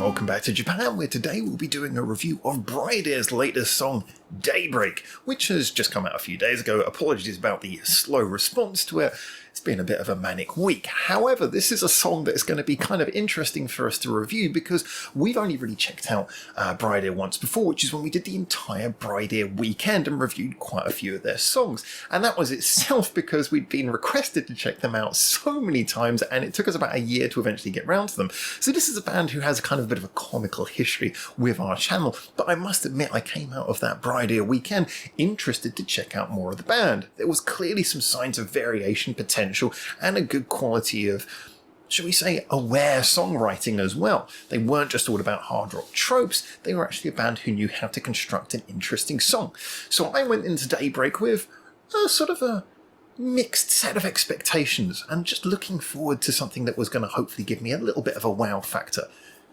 welcome back to Japan, where today we'll be doing a review of BRIDEAR's latest song, DAYBREAK, which has just come out a few days ago. Apologies about the slow response to it. It's been a bit of a manic week. However, this is a song that is going to be kind of interesting for us to review because we've only really checked out BRIDEAR once before, which is when we did the entire BRIDEAR weekend and reviewed quite a few of their songs. And that was itself because we'd been requested to check them out so many times, and it took us about a year to eventually get round to them. So this is a band who has a kind of bit of a comical history with our channel, but I must admit I came out of that BRIDEAR weekend interested to check out more of the band. There was clearly some signs of variation potential and a good quality of, shall we say, aware songwriting as well. They weren't just all about hard rock tropes, they were actually a band who knew how to construct an interesting song. So I went into DAYBREAK with a sort of a mixed set of expectations and just looking forward to something that was going to hopefully give me a little bit of a wow factor.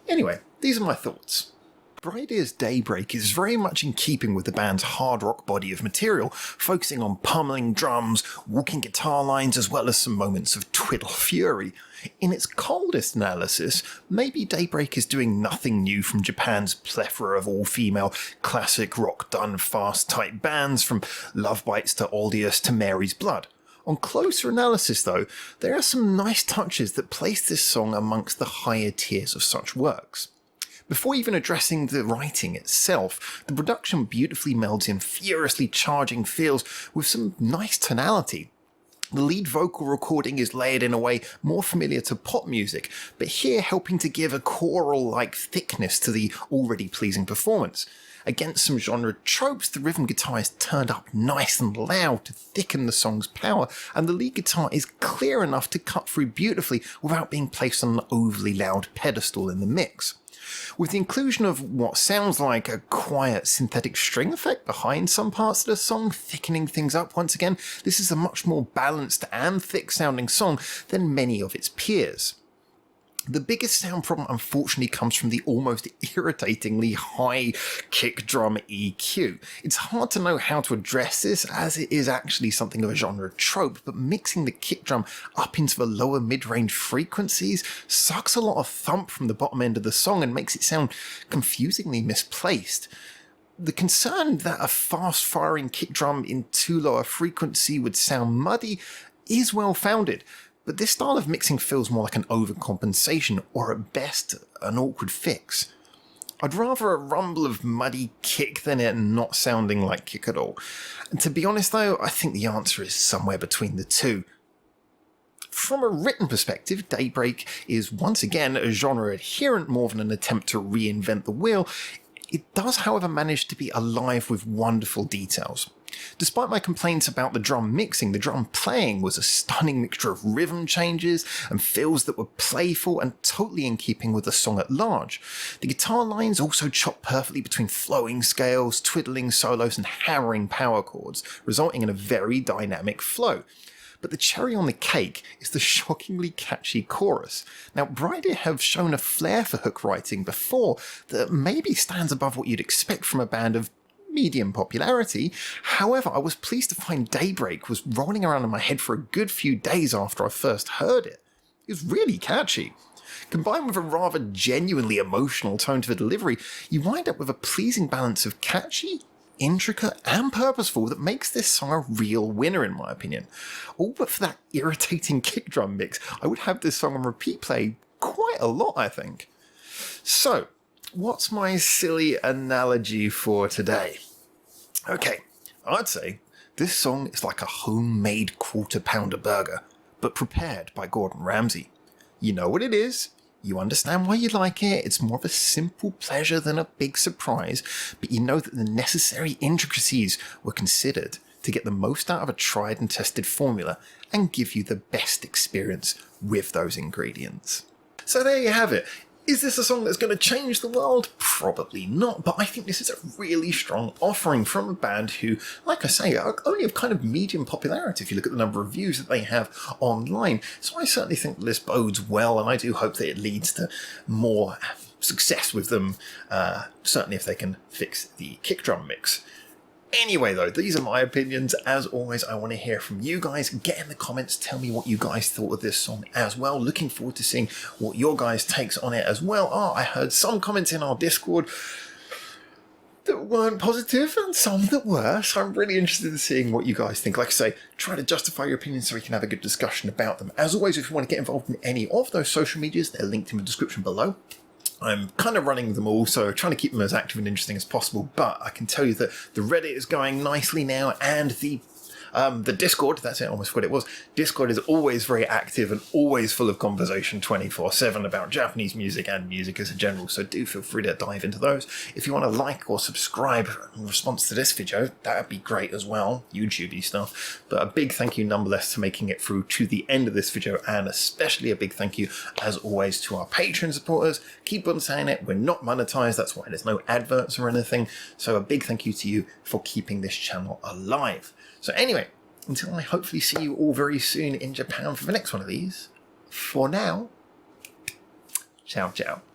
Anyway, these are my thoughts. BRIDEAR's DAYBREAK is very much in keeping with the band's hard rock body of material, focusing on pummeling drums, walking guitar lines, as well as some moments of twiddle fury. In its coldest analysis, maybe DAYBREAK is doing nothing new from Japan's plethora of all-female classic rock done fast type bands, from Love Bites to Aldius to Mary's Blood. On closer analysis though, there are some nice touches that place this song amongst the higher tiers of such works. Before even addressing the writing itself, the production beautifully melds in furiously charging feels with some nice tonality. The lead vocal recording is layered in a way more familiar to pop music, but here helping to give a choral-like thickness to the already pleasing performance. Against some genre tropes, the rhythm guitar is turned up nice and loud to thicken the song's power, and the lead guitar is clear enough to cut through beautifully without being placed on an overly loud pedestal in the mix. With the inclusion of what sounds like a quiet synthetic string effect behind some parts of the song, thickening things up once again, this is a much more balanced and thick sounding song than many of its peers. The biggest sound problem unfortunately comes from the almost irritatingly high kick drum EQ. It's hard to know how to address this as it is actually something of a genre trope, but mixing the kick drum up into the lower mid-range frequencies sucks a lot of thump from the bottom end of the song and makes it sound confusingly misplaced. The concern that a fast-firing kick drum in too low a frequency would sound muddy is well founded. But this style of mixing feels more like an overcompensation, or at best, an awkward fix. I'd rather a rumble of muddy kick than it not sounding like kick at all. And to be honest though, I think the answer is somewhere between the two. From a written perspective, DAYBREAK is once again a genre adherent more than an attempt to reinvent the wheel. It does, however, manage to be alive with wonderful details. Despite my complaints about the drum mixing, the drum playing was a stunning mixture of rhythm changes and fills that were playful and totally in keeping with the song at large. The guitar lines also chop perfectly between flowing scales, twiddling solos and hammering power chords, resulting in a very dynamic flow. But the cherry on the cake is the shockingly catchy chorus. Now, BRIDEAR have shown a flair for hook writing before that maybe stands above what you'd expect from a band of medium popularity. However, I was pleased to find DAYBREAK was rolling around in my head for a good few days after I first heard it. It was really catchy. Combined with a rather genuinely emotional tone to the delivery, you wind up with a pleasing balance of catchy, intricate and purposeful that makes this song a real winner in my opinion. All but for that irritating kick drum mix, I would have this song on repeat play quite a lot, I think. So, what's my silly analogy for today? Okay, I'd say this song is like a homemade quarter-pounder burger, but prepared by Gordon Ramsay. You know what it is, you understand why you like it, it's more of a simple pleasure than a big surprise, but you know that the necessary intricacies were considered to get the most out of a tried and tested formula and give you the best experience with those ingredients. So there you have it. Is this a song that's going to change the world? Probably not, but I think this is a really strong offering from a band who, like I say, are only of kind of medium popularity if you look at the number of views that they have online. So I certainly think this bodes well, and I do hope that it leads to more success with them, certainly if they can fix the kick drum mix. Anyway though, these are my opinions. As always, I want to hear from you guys. Get in the comments, tell me what you guys thought of this song as well. Looking forward to seeing what your guys' takes on it as well are. I heard some comments in our Discord that weren't positive and some that were, so I'm really interested in seeing what you guys think. Like I say, try to justify your opinions so we can have a good discussion about them. As always, if you want to get involved in any of those social medias, they're linked in the description below. I'm kind of running them all, so trying to keep them as active and interesting as possible, but I can tell you that the Reddit is going nicely now, and the Discord, that's it, I almost forgot it was. Discord is always very active and always full of conversation 24/7 about Japanese music and music as a general, so do feel free to dive into those. If you want to like or subscribe in response to this video, that would be great as well, YouTube-y stuff. But a big thank you nonetheless to making it through to the end of this video, and especially a big thank you, as always, to our Patreon supporters. Keep on saying it, we're not monetized, that's why there's no adverts or anything, so a big thank you to you for keeping this channel alive. So anyway, until I hopefully see you all very soon in Japan for the next one of these, for now, ciao ciao.